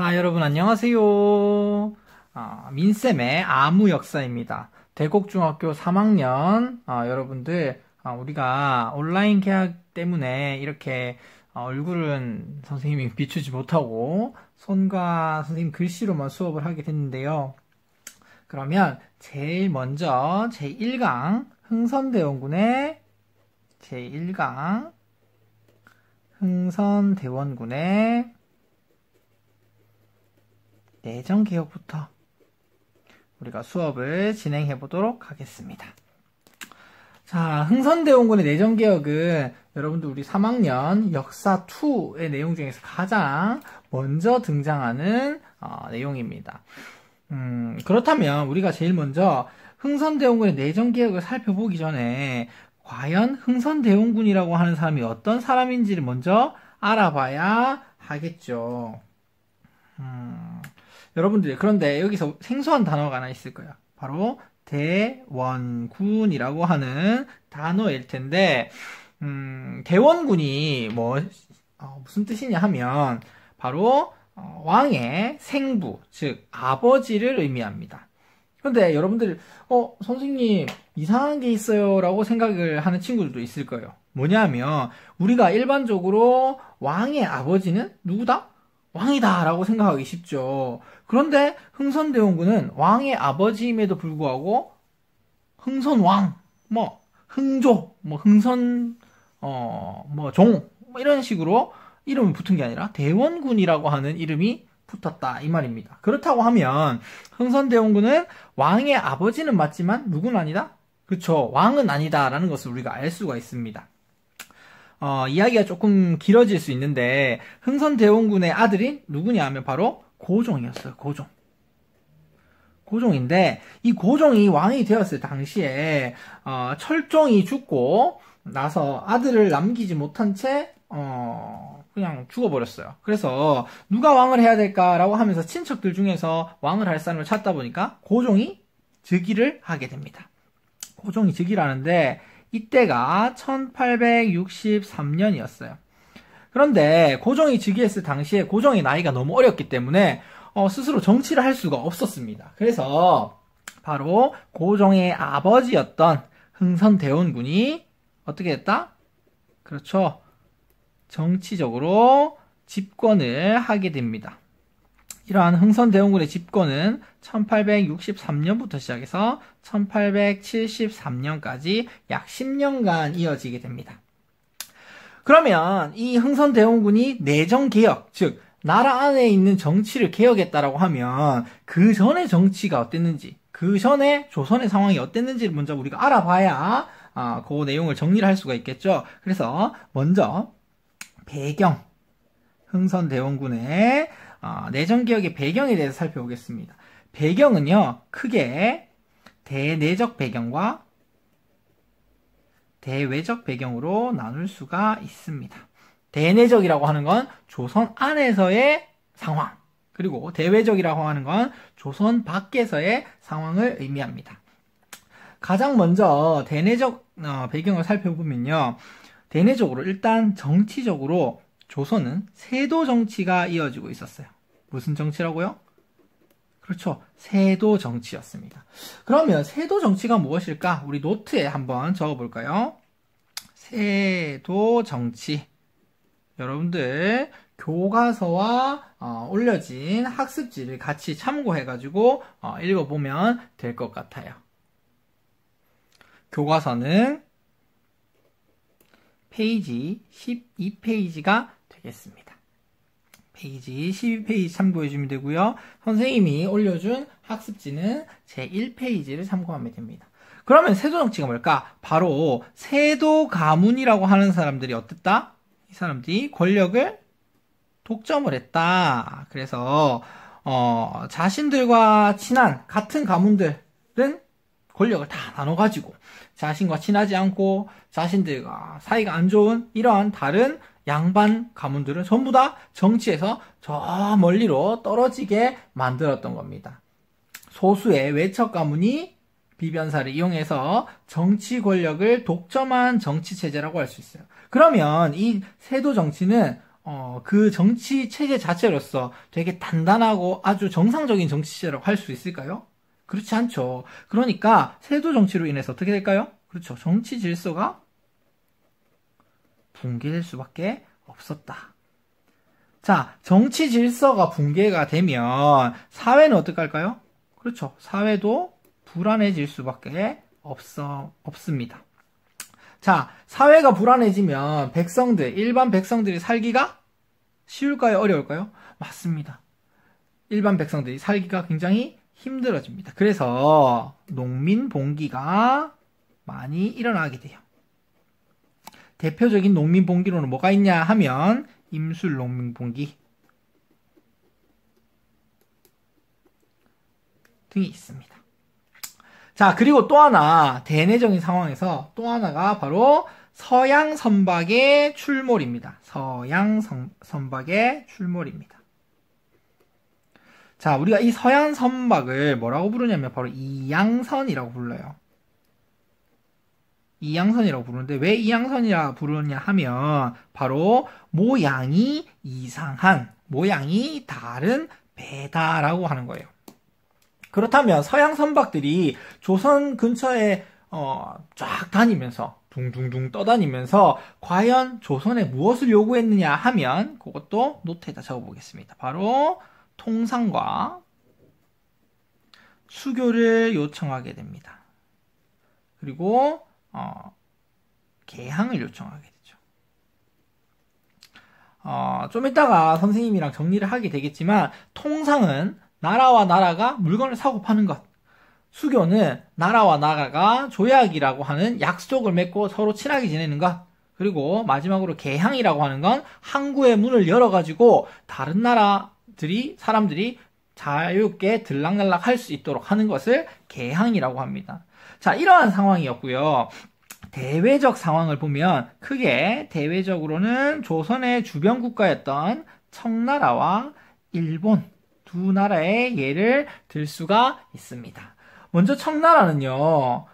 자, 여러분 안녕하세요. 민쌤의 아무 역사입니다. 대곡중학교 3학년 여러분들 우리가 온라인 개학 때문에 이렇게 얼굴은 선생님이 비추지 못하고 손과 선생님 글씨로만 수업을 하게 됐는데요. 그러면 제일 먼저 제1강 흥선대원군의 제1강 흥선대원군의 내정개혁부터 우리가 수업을 진행해 보도록 하겠습니다. 자, 흥선대원군의 내정개혁은 여러분들 우리 3학년 역사 2의 내용 중에서 가장 먼저 등장하는 내용입니다. 그렇다면 우리가 제일 먼저 흥선대원군의 내정개혁을 살펴보기 전에 과연 흥선대원군이라고 하는 사람이 어떤 사람인지를 먼저 알아봐야 하겠죠. 여러분들 그런데 여기서 생소한 단어가 하나 있을 거예요. 바로 대원군이라고 하는 단어일 텐데 대원군이 무슨 뜻이냐 하면 바로 왕의 생부, 즉 아버지를 의미합니다. 그런데 여러분들 선생님 이상한 게 있어요 라고 생각을 하는 친구들도 있을 거예요. 뭐냐면 우리가 일반적으로 왕의 아버지는 누구다? 왕이다 라고 생각하기 쉽죠. 그런데 흥선대원군은 왕의 아버지임에도 불구하고 흥선왕, 흥조, 흥선, 종 이런 식으로 이름이 붙은 게 아니라 대원군이라고 하는 이름이 붙었다 이 말입니다. 그렇다고 하면 흥선대원군은 왕의 아버지는 맞지만 누구는 아니다? 그쵸, 왕은 아니다 라는 것을 우리가 알 수가 있습니다. 이야기가 조금 길어질 수 있는데 흥선대원군의 아들이 누구냐 하면 바로 고종이었어요. 고종인데 이 고종이 왕이 되었을 당시에 철종이 죽고 나서 아들을 남기지 못한 채 그냥 죽어버렸어요. 그래서 누가 왕을 해야 될까라고 하면서 친척들 중에서 왕을 할 사람을 찾다 보니까 고종이 즉위를 하게 됩니다. 고종이 즉위를 하는데 이때가 1863년이었어요. 그런데 고종이 즉위했을 당시에 고종의 나이가 너무 어렸기 때문에 스스로 정치를 할 수가 없었습니다. 그래서 바로 고종의 아버지였던 흥선대원군이 어떻게 됐다? 그렇죠. 정치적으로 집권을 하게 됩니다. 이러한 흥선대원군의 집권은 1863년부터 시작해서 1873년까지 약 10년간 이어지게 됩니다. 그러면 이 흥선대원군이 내정개혁, 즉 나라 안에 있는 정치를 개혁했다라고 하면 그 전에 정치가 어땠는지, 그 전에 조선의 상황이 어땠는지를 먼저 우리가 알아봐야 그 내용을 정리를 할 수가 있겠죠. 그래서 먼저 배경, 흥선대원군의 내정개혁의 배경에 대해서 살펴보겠습니다. 배경은요, 크게 대내적 배경과 대외적 배경으로 나눌 수가 있습니다. 대내적이라고 하는 건 조선 안에서의 상황, 그리고 대외적이라고 하는 건 조선 밖에서의 상황을 의미합니다. 가장 먼저 대내적 배경을 살펴보면요, 대내적으로 일단 정치적으로 조선은 세도 정치가 이어지고 있었어요. 무슨 정치라고요? 그렇죠. 세도 정치였습니다. 그러면 세도 정치가 무엇일까? 우리 노트에 한번 적어볼까요? 세도 정치. 여러분들 교과서와 올려진 학습지를 같이 참고해가지고 읽어보면 될 것 같아요. 교과서는 페이지 12페이지가 되겠습니다. 페이지 12페이지 참고해주면 되고요. 선생님이 올려준 학습지는 제1페이지를 참고하면 됩니다. 그러면 세도정치가 뭘까? 바로 세도 가문이라고 하는 사람들이 어땠다? 이 사람들이 권력을 독점을 했다. 그래서 자신들과 친한 같은 가문들은 권력을 다 나눠가지고 자신과 친하지 않고 자신들과 사이가 안 좋은 이러한 다른 양반 가문들은 전부 다 정치에서 저 멀리로 떨어지게 만들었던 겁니다. 소수의 외척 가문이 비변사를 이용해서 정치 권력을 독점한 정치 체제라고 할 수 있어요. 그러면 이 세도 정치는 그 정치 체제 자체로서 되게 단단하고 아주 정상적인 정치 체제라고 할 수 있을까요? 그렇지 않죠. 그러니까 세도 정치로 인해서 어떻게 될까요? 그렇죠. 정치 질서가 붕괴될 수밖에 없었다. 자, 정치 질서가 붕괴가 되면 사회는 어떻게 할까요? 그렇죠. 사회도 불안해질 수밖에 없습니다. 자, 사회가 불안해지면 일반 백성들이 살기가 쉬울까요? 어려울까요? 맞습니다. 일반 백성들이 살기가 굉장히 힘들어집니다. 그래서 농민 봉기가 많이 일어나게 돼요. 대표적인 농민 봉기로는 뭐가 있냐 하면 임술 농민 봉기 등이 있습니다. 자, 그리고 또 하나 대내적인 상황에서 또 하나가 바로 서양 선박의 출몰입니다. 서양 선박의 출몰입니다. 자, 우리가 이 서양 선박을 뭐라고 부르냐면 바로 이양선이라고 불러요. 이양선이라고 부르는데 왜 이양선이라 부르냐 하면 바로 모양이 이상한, 모양이 다른 배다라고 하는 거예요. 그렇다면 서양 선박들이 조선 근처에 쫙 다니면서 둥둥둥 떠다니면서 과연 조선에 무엇을 요구했느냐 하면 그것도 노트에다 적어보겠습니다. 바로 통상과 수교를 요청하게 됩니다. 그리고 개항을 요청하게 되죠. 좀 이따가 선생님이랑 정리를 하게 되겠지만 통상은 나라와 나라가 물건을 사고 파는 것, 수교는 나라와 나라가 조약이라고 하는 약속을 맺고 서로 친하게 지내는 것, 그리고 마지막으로 개항이라고 하는 건 항구의 문을 열어가지고 다른 나라들이 사람들이 자유롭게 들락날락 할 수 있도록 하는 것을 개항이라고 합니다. 자, 이러한 상황이었고요. 대외적 상황을 보면 크게 대외적으로는 조선의 주변 국가였던 청나라와 일본 두 나라의 예를 들 수가 있습니다. 먼저 청나라는요,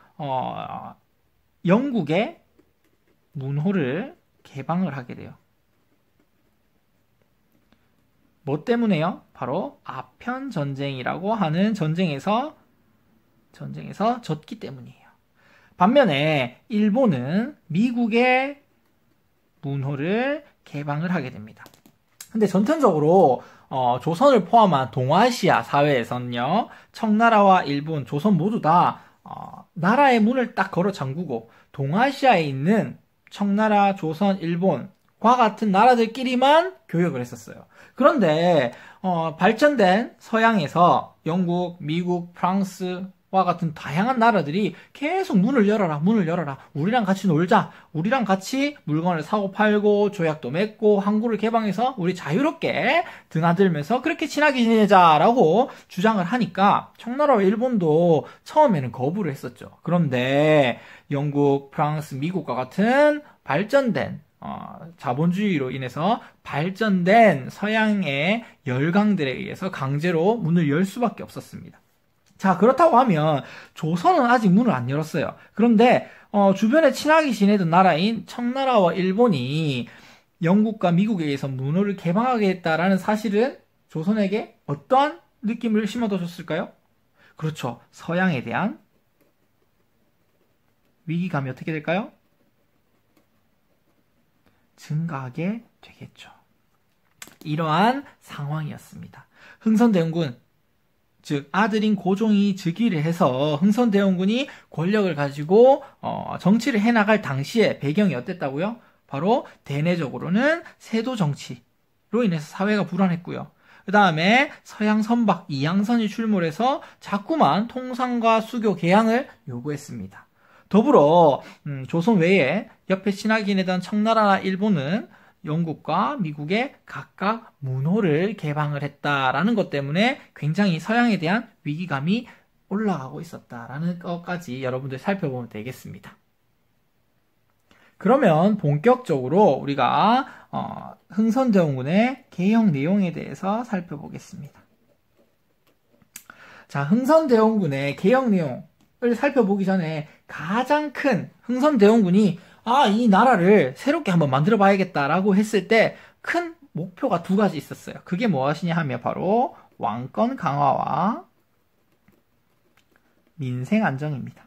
영국의 문호를 개방을 하게 돼요. 뭐 때문에요? 바로 아편 전쟁이라고 하는 전쟁에서 졌기 때문이에요. 반면에 일본은 미국의 문호를 개방을 하게 됩니다. 근데 전통적으로 조선을 포함한 동아시아 사회에서는요, 청나라와 일본, 조선 모두 다 나라의 문을 딱 걸어 잠그고 동아시아에 있는 청나라, 조선, 일본과 같은 나라들끼리만 교역을 했었어요. 그런데 발전된 서양에서 영국, 미국, 프랑스와 같은 다양한 나라들이 계속 문을 열어라, 우리랑 같이 놀자, 우리랑 같이 물건을 사고 팔고 조약도 맺고 항구를 개방해서 우리 자유롭게 드나들면서 그렇게 친하게 지내자라고 주장을 하니까 청나라와 일본도 처음에는 거부를 했었죠. 그런데 영국, 프랑스, 미국과 같은 발전된 자본주의로 인해서 발전된 서양의 열강들에 의해서 강제로 문을 열 수밖에 없었습니다. 자, 그렇다고 하면 조선은 아직 문을 안 열었어요. 그런데 주변에 친하게 지내던 나라인 청나라와 일본이 영국과 미국에 의해서 문호를 개방하게 했다라는 사실은 조선에게 어떠한 느낌을 심어줬을까요? 그렇죠. 서양에 대한 위기감이 어떻게 될까요? 증가하게 되겠죠. 이러한 상황이었습니다. 흥선대원군, 즉 아들인 고종이 즉위를 해서 흥선대원군이 권력을 가지고 정치를 해나갈 당시에 배경이 어땠다고요? 바로 대내적으로는 세도 정치로 인해서 사회가 불안했고요. 그 다음에 서양 선박 이양선이 출몰해서 자꾸만 통상과 수교 개항을 요구했습니다. 더불어 조선 외에 옆에 친하게 지내던 청나라나 일본은 영국과 미국에 각각 문호를 개방을 했다라는 것 때문에 굉장히 서양에 대한 위기감이 올라가고 있었다라는 것까지 여러분들 살펴보면 되겠습니다. 그러면 본격적으로 우리가 흥선대원군의 개혁 내용에 대해서 살펴보겠습니다. 자, 흥선대원군의 개혁 내용을 살펴보기 전에 가장 큰 흥선대원군이 이 나라를 새롭게 한번 만들어 봐야겠다라고 했을 때 큰 목표가 두 가지 있었어요. 그게 무엇이냐 하면 바로 왕권 강화와 민생 안정입니다.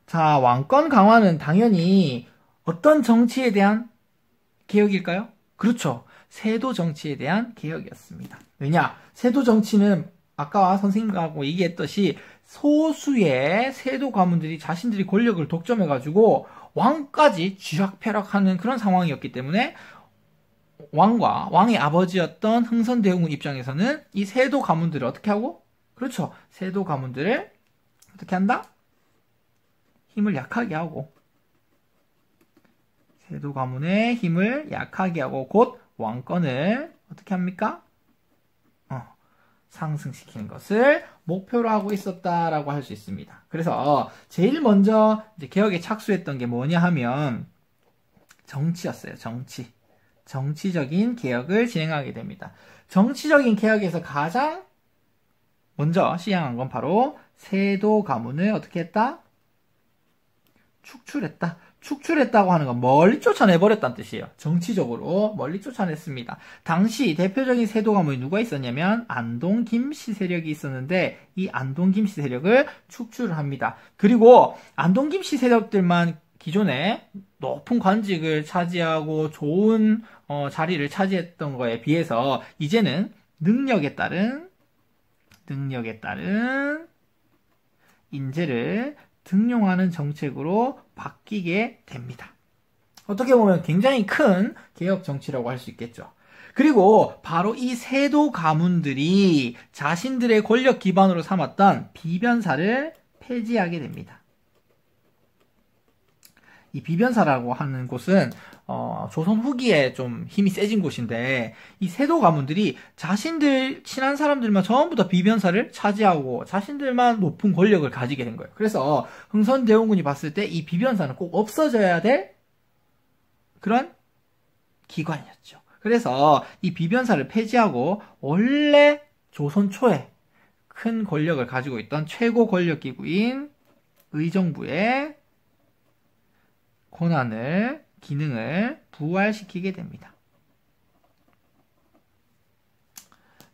자, 왕권 강화는 당연히 어떤 정치에 대한 개혁일까요? 그렇죠. 세도 정치에 대한 개혁이었습니다. 왜냐? 세도 정치는 아까 선생님하고 얘기했듯이 소수의 세도 가문들이 자신들이 권력을 독점해가지고 왕까지 쥐락펴락하는 그런 상황이었기 때문에 왕의 아버지였던 흥선대원군 입장에서는 이 세도 가문들을 어떻게 하고? 그렇죠. 세도 가문들을 어떻게 한다? 힘을 약하게 하고, 세도 가문의 힘을 약하게 하고 곧 왕권을 어떻게 합니까? 상승시키는 것을 목표로 하고 있었다라고 할 수 있습니다. 그래서 제일 먼저 이제 개혁에 착수했던 게 뭐냐 하면 정치였어요. 정치적인 개혁을 진행하게 됩니다. 정치적인 개혁에서 가장 먼저 시행한 건 바로 세도 가문을 어떻게 했다? 축출했다. 축출했다고 하는 건 멀리 쫓아내버렸다는 뜻이에요. 정치적으로 멀리 쫓아냈습니다. 당시 대표적인 세도 가문이 누가 있었냐면 안동 김씨 세력이 있었는데 이 안동 김씨 세력을 축출을 합니다. 그리고 안동 김씨 세력들만 기존에 높은 관직을 차지하고 좋은 자리를 차지했던 거에 비해서 이제는 능력에 따른 인재를 등용하는 정책으로 바뀌게 됩니다. 어떻게 보면 굉장히 큰 개혁 정치라고 할 수 있겠죠. 그리고 바로 이 세도 가문들이 자신들의 권력 기반으로 삼았던 비변사를 폐지하게 됩니다. 이 비변사라고 하는 곳은 조선 후기에 좀 힘이 세진 곳인데 이 세도 가문들이 자신들 친한 사람들만 전부 다 비변사를 차지하고 자신들만 높은 권력을 가지게 된 거예요. 그래서 흥선대원군이 봤을 때 이 비변사는 꼭 없어져야 될 그런 기관이었죠. 그래서 이 비변사를 폐지하고 원래 조선 초에 큰 권력을 가지고 있던 최고 권력 기구인 의정부의 권한을, 기능을 부활시키게 됩니다.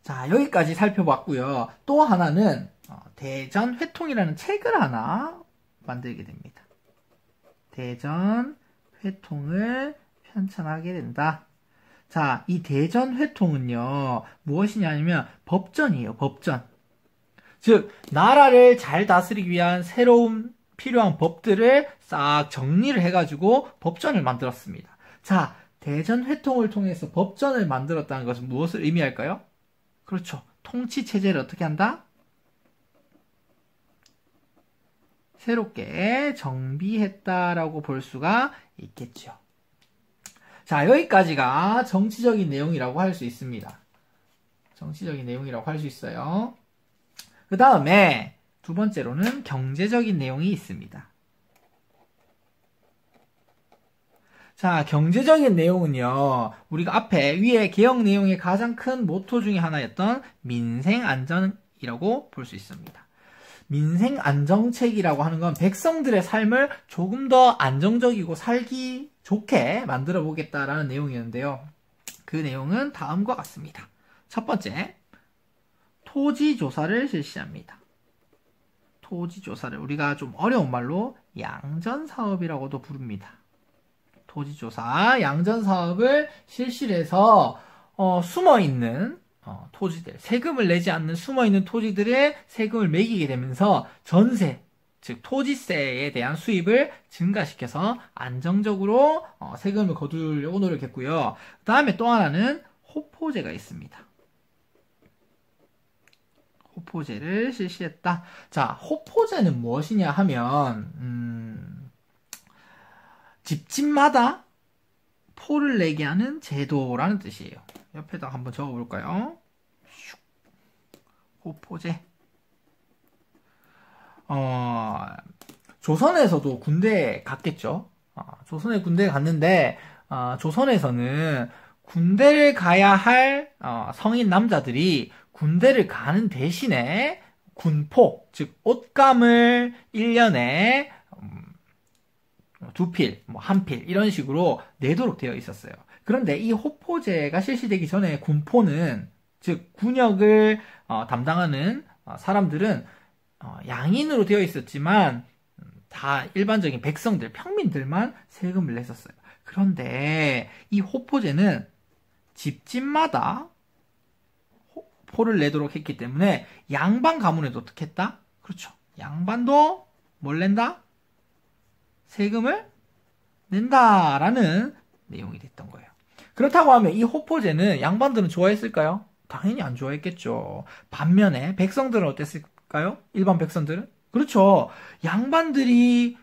자, 여기까지 살펴봤고요. 또 하나는 대전회통이라는 책을 하나 만들게 됩니다. 대전회통을 편찬하게 된다. 자, 이 대전회통은요, 무엇이냐면 법전이에요, 법전. 즉, 나라를 잘 다스리기 위한 새로운 필요한 법들을 싹 정리를 해가지고 법전을 만들었습니다. 자, 대전회통을 통해서 법전을 만들었다는 것은 무엇을 의미할까요? 그렇죠. 통치체제를 어떻게 한다? 새롭게 정비했다라고 볼 수가 있겠죠. 자, 여기까지가 정치적인 내용이라고 할 수 있습니다. 정치적인 내용이라고 할 수 있어요. 그 다음에 두 번째로는 경제적인 내용이 있습니다. 자, 경제적인 내용은요, 우리가 앞에 위에 개혁 내용의 가장 큰 모토 중에 하나였던 민생 안정이라고 볼 수 있습니다. 민생 안정책이라고 하는 건 백성들의 삶을 조금 더 안정적이고 살기 좋게 만들어 보겠다라는 내용이었는데요. 그 내용은 다음과 같습니다. 첫 번째, 토지조사를 실시합니다. 토지조사를 우리가 좀 어려운 말로 양전사업이라고도 부릅니다. 토지조사, 양전사업을 실시를 해서 숨어있는 토지들, 세금을 내지 않는 숨어있는 토지들의 세금을 매기게 되면서 전세, 즉 토지세에 대한 수입을 증가시켜서 안정적으로 세금을 거두려고 노력했고요. 그 다음에 또 하나는 호포제가 있습니다. 호포제를 실시했다. 자, 호포제는 무엇이냐 하면 집집마다 포를 내게 하는 제도라는 뜻이에요. 옆에다 한번 적어볼까요? 호포제. 조선에서도 군대에 갔겠죠. 조선에 군대에 갔는데 조선에서는 군대를 가야 할 성인 남자들이 군대를 가는 대신에 군포, 즉 옷감을 1년에 2필, 1필 이런 식으로 내도록 되어 있었어요. 그런데 이 호포제가 실시되기 전에 군포는, 즉 군역을 담당하는 사람들은 양인으로 되어 있었지만 다 일반적인 백성들, 평민들만 세금을 냈었어요. 그런데 이 호포제는 집집마다 포를 내도록 했기 때문에 양반 가문에도 어떻게 했다? 그렇죠. 양반도 뭘 낸다? 세금을 낸다라는 내용이 됐던 거예요. 그렇다고 하면 이 호포제는 양반들은 좋아했을까요? 당연히 안 좋아했겠죠. 반면에 백성들은 어땠을까요? 일반 백성들은? 그렇죠. 양반들이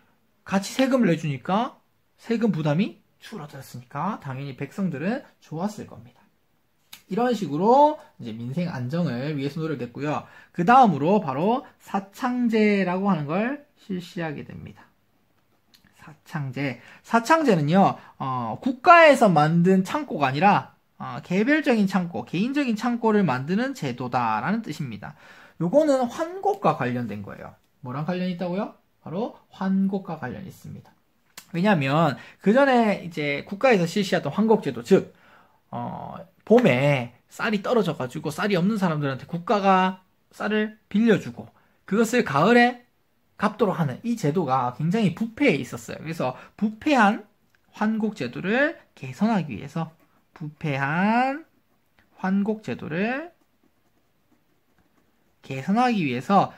같이 세금을 내주니까 세금 부담이 줄어들었으니까 당연히 백성들은 좋았을 겁니다. 이런 식으로 이제 민생 안정을 위해서 노력했고요. 그 다음으로 바로 사창제라고 하는 걸 실시하게 됩니다. 사창제. 사창제는요, 국가에서 만든 창고가 아니라 개별적인 창고, 개인적인 창고를 만드는 제도다라는 뜻입니다. 요거는 환곡과 관련된 거예요. 뭐랑 관련이 있다고요? 바로 환곡과 관련이 있습니다. 왜냐하면 그 전에 이제 국가에서 실시했던 환곡제도, 즉 봄에 쌀이 떨어져가지고 쌀이 없는 사람들한테 국가가 쌀을 빌려주고 그것을 가을에 갚도록 하는 이 제도가 굉장히 부패해 있었어요. 그래서 부패한 환곡제도를 개선하기 위해서 부패한 환곡제도를 개선하기 위해서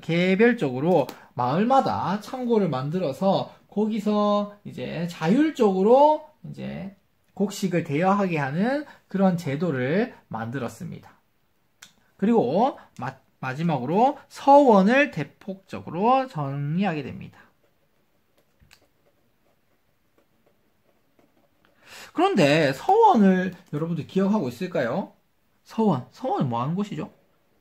개별적으로 마을마다 창고를 만들어서 거기서 이제 자율적으로 이제 곡식을 대여하게 하는 그런 제도를 만들었습니다. 그리고 마지막으로 서원을 대폭적으로 정리하게 됩니다. 그런데 서원을 여러분들 기억하고 있을까요? 서원은 뭐 하는 곳이죠?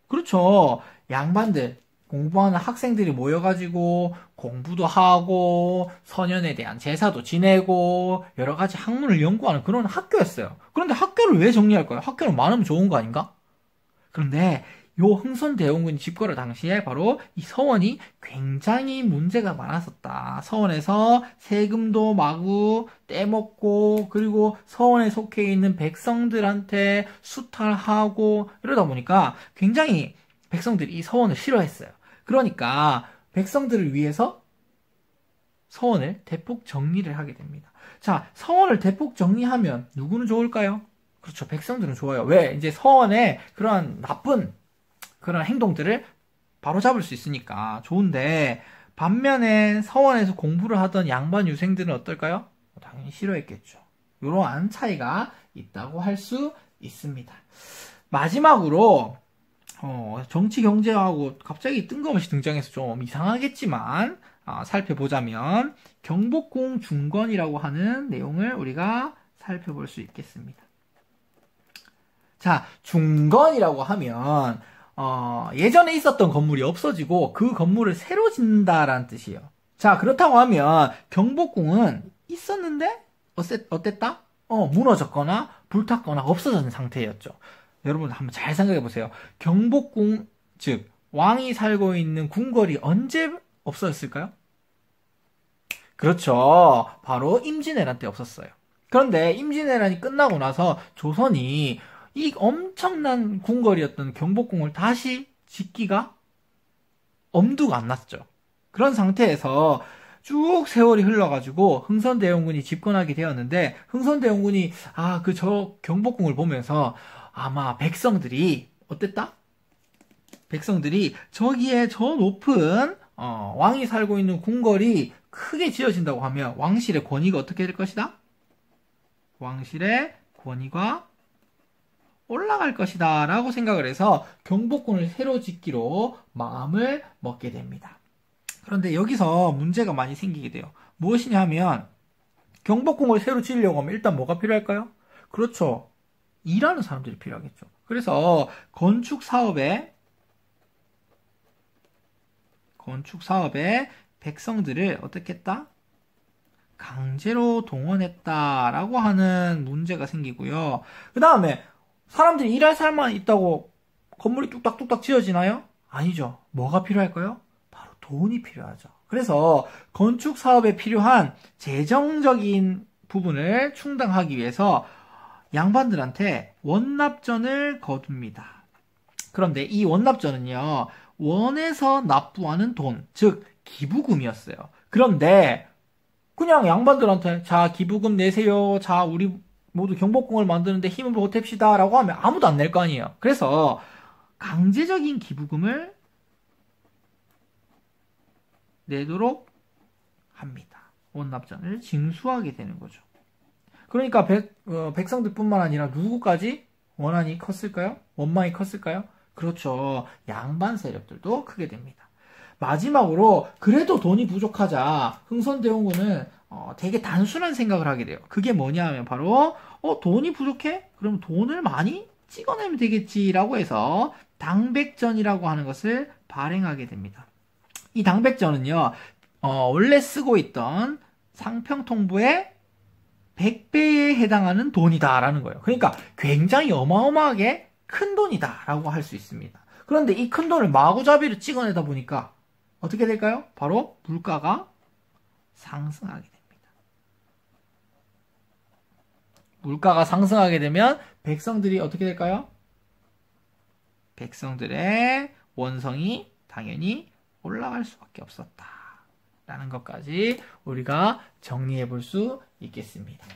그렇죠. 양반들, 공부하는 학생들이 모여가지고 공부도 하고 선현에 대한 제사도 지내고 여러 가지 학문을 연구하는 그런 학교였어요. 그런데 학교를 왜 정리할까요? 학교는 많으면 좋은 거 아닌가? 그런데 요 흥선대원군이 집거를 당시에 바로 이 서원이 굉장히 문제가 많았었다. 서원에서 세금도 마구 떼먹고 그리고 서원에 속해 있는 백성들한테 수탈하고 이러다 보니까 굉장히 백성들이 이 서원을 싫어했어요. 그러니까 백성들을 위해서 서원을 대폭 정리를 하게 됩니다. 자, 서원을 대폭 정리하면 누구는 좋을까요? 그렇죠. 백성들은 좋아요. 왜? 이제 서원에 그런 나쁜 그런 행동들을 바로잡을 수 있으니까 좋은데 반면에 서원에서 공부를 하던 양반 유생들은 어떨까요? 당연히 싫어했겠죠. 이러한 차이가 있다고 할 수 있습니다. 마지막으로 정치 경제하고 갑자기 뜬금없이 등장해서 좀 이상하겠지만 살펴보자면 경복궁 중건이라고 하는 내용을 우리가 살펴볼 수 있겠습니다. 자, 중건이라고 하면 예전에 있었던 건물이 없어지고 그 건물을 새로 짓는다라는 뜻이에요. 자, 그렇다고 하면 경복궁은 있었는데 어땠다? 무너졌거나 불탔거나 없어진 상태였죠. 여러분 한번 잘 생각해 보세요. 경복궁, 즉 왕이 살고 있는 궁궐이 언제 없어졌을까요? 그렇죠. 바로 임진왜란 때 없었어요. 그런데 임진왜란이 끝나고 나서 조선이 이 엄청난 궁궐이었던 경복궁을 다시 짓기가 엄두가 안 났죠. 그런 상태에서 쭉 세월이 흘러가지고 흥선대원군이 집권하게 되었는데 흥선대원군이 저 경복궁을 보면서 아마 백성들이 어땠다? 백성들이 저기에 저 높은 왕이 살고 있는 궁궐이 크게 지어진다고 하면 왕실의 권위가 어떻게 될 것이다? 왕실의 권위가 올라갈 것이다 라고 생각을 해서 경복궁을 새로 짓기로 마음을 먹게 됩니다. 그런데 여기서 문제가 많이 생기게 돼요. 무엇이냐 하면 경복궁을 새로 지으려고 하면 일단 뭐가 필요할까요? 그렇죠. 일하는 사람들이 필요하겠죠. 그래서 건축 사업에 백성들을 어떻게 했다? 강제로 동원했다라고 하는 문제가 생기고요. 그 다음에 사람들이 일할 사람만 있다고 건물이 뚝딱뚝딱 지어지나요? 아니죠. 뭐가 필요할까요? 돈이 필요하죠. 그래서 건축 사업에 필요한 재정적인 부분을 충당하기 위해서 양반들한테 원납전을 거둡니다. 그런데 이 원납전은요, 원에서 납부하는 돈, 즉 기부금이었어요. 그런데 그냥 양반들한테 자 기부금 내세요. 자 우리 모두 경복궁을 만드는데 힘을 보탭시다 라고 하면 아무도 안 낼 거 아니에요. 그래서 강제적인 기부금을 내도록 합니다. 원납전을 징수하게 되는 거죠. 그러니까 백성들뿐만 아니라 누구까지 원한이 컸을까요? 원망이 컸을까요? 그렇죠. 양반 세력들도 크게 됩니다. 마지막으로 그래도 돈이 부족하자 흥선대원군은 되게 단순한 생각을 하게 돼요. 그게 뭐냐 하면 바로 돈이 부족해? 그럼 돈을 많이 찍어내면 되겠지라고 해서 당백전이라고 하는 것을 발행하게 됩니다. 이 당백전은요, 원래 쓰고 있던 상평통부의 100배에 해당하는 돈이다라는 거예요. 그러니까 굉장히 어마어마하게 큰 돈이다라고 할 수 있습니다. 그런데 이 큰 돈을 마구잡이로 찍어내다 보니까 어떻게 될까요? 바로 물가가 상승하게 됩니다. 물가가 상승하게 되면 백성들이 어떻게 될까요? 백성들의 원성이 당연히 올라갈 수밖에 없었다. 라는 것까지 우리가 정리해 볼 수 있겠습니다.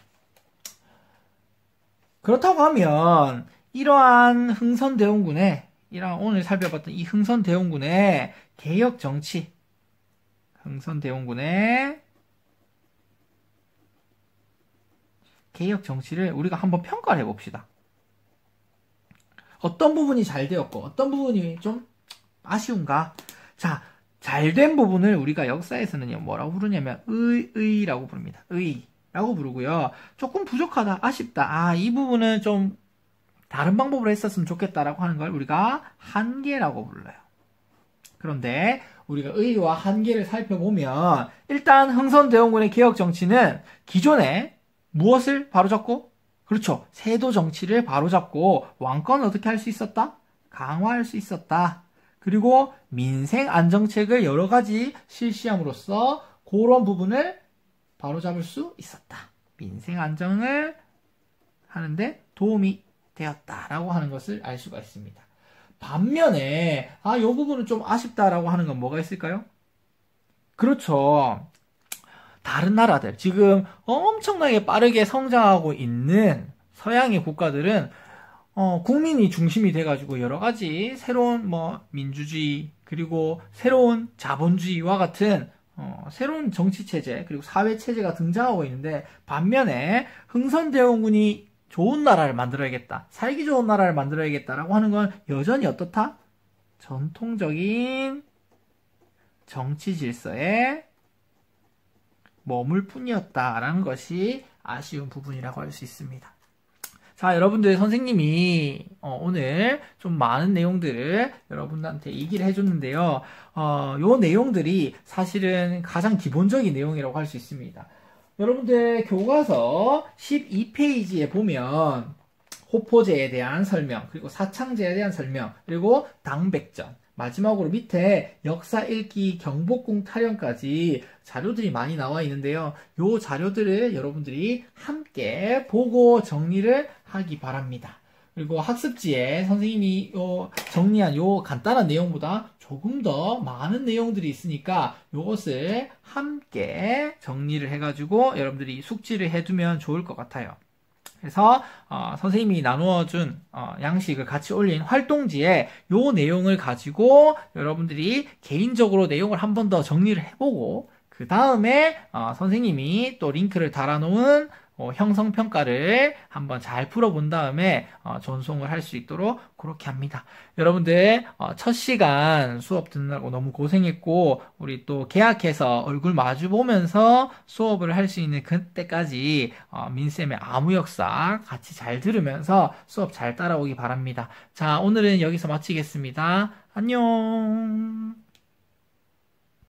그렇다고 하면 이러한 흥선대원군의 오늘 살펴봤던 이 흥선대원군의 개혁 정치, 흥선대원군의 개혁 정치를 우리가 한번 평가를 해봅시다. 어떤 부분이 잘 되었고 어떤 부분이 좀 아쉬운가? 자, 잘된 부분을 우리가 역사에서는요 뭐라고 부르냐면 의라고 부릅니다. 의라고 부르고요. 조금 부족하다, 아쉽다, 이 부분은 좀 다른 방법으로 했었으면 좋겠다라고 하는 걸 우리가 한계라고 불러요. 그런데 우리가 의와 한계를 살펴보면 일단 흥선대원군의 개혁 정치는 기존에 무엇을 바로잡고? 그렇죠. 세도 정치를 바로잡고 왕권을 어떻게 할 수 있었다? 강화할 수 있었다. 그리고 민생 안정책을 여러 가지 실시함으로써 그런 부분을 바로잡을 수 있었다. 민생 안정을 하는데 도움이 되었다라고 하는 것을 알 수가 있습니다. 반면에 이 부분은 좀 아쉽다라고 하는 건 뭐가 있을까요? 그렇죠. 다른 나라들, 지금 엄청나게 빠르게 성장하고 있는 서양의 국가들은 국민이 중심이 돼가지고 여러 가지 새로운 민주주의 그리고 새로운 자본주의와 같은 새로운 정치 체제 그리고 사회 체제가 등장하고 있는데, 반면에 흥선대원군이 좋은 나라를 만들어야겠다, 살기 좋은 나라를 만들어야겠다라고 하는 건 여전히 어떻다? 전통적인 정치 질서에 머물 뿐이었다라는 것이 아쉬운 부분이라고 할 수 있습니다. 자, 여러분들, 선생님이 오늘 좀 많은 내용들을 여러분한테 얘기를 해줬는데요. 요 내용들이 사실은 가장 기본적인 내용이라고 할 수 있습니다. 여러분들 교과서 12페이지에 보면 호포제에 대한 설명, 그리고 사창제에 대한 설명, 그리고 당백전, 마지막으로 밑에 역사 읽기 경복궁 타령까지 자료들이 많이 나와 있는데요. 요 자료들을 여러분들이 함께 보고 정리를 하기 바랍니다. 그리고 학습지에 선생님이 정리한 요 간단한 내용보다 조금 더 많은 내용들이 있으니까 요것을 함께 정리를 해가지고 여러분들이 숙지를 해두면 좋을 것 같아요. 그래서 선생님이 나누어준 양식을 같이 올린 활동지에 요 내용을 가지고 여러분들이 개인적으로 내용을 한 번 더 정리를 해보고, 그 다음에 선생님이 또 링크를 달아놓은 형성평가를 한번 잘 풀어본 다음에 전송을 할 수 있도록 그렇게 합니다. 여러분들 첫 시간 수업 듣느라고 너무 고생했고, 우리 또 개학해서 얼굴 마주 보면서 수업을 할 수 있는 그때까지 민쌤의 아무역사 같이 잘 들으면서 수업 잘 따라오기 바랍니다. 자, 오늘은 여기서 마치겠습니다. 안녕.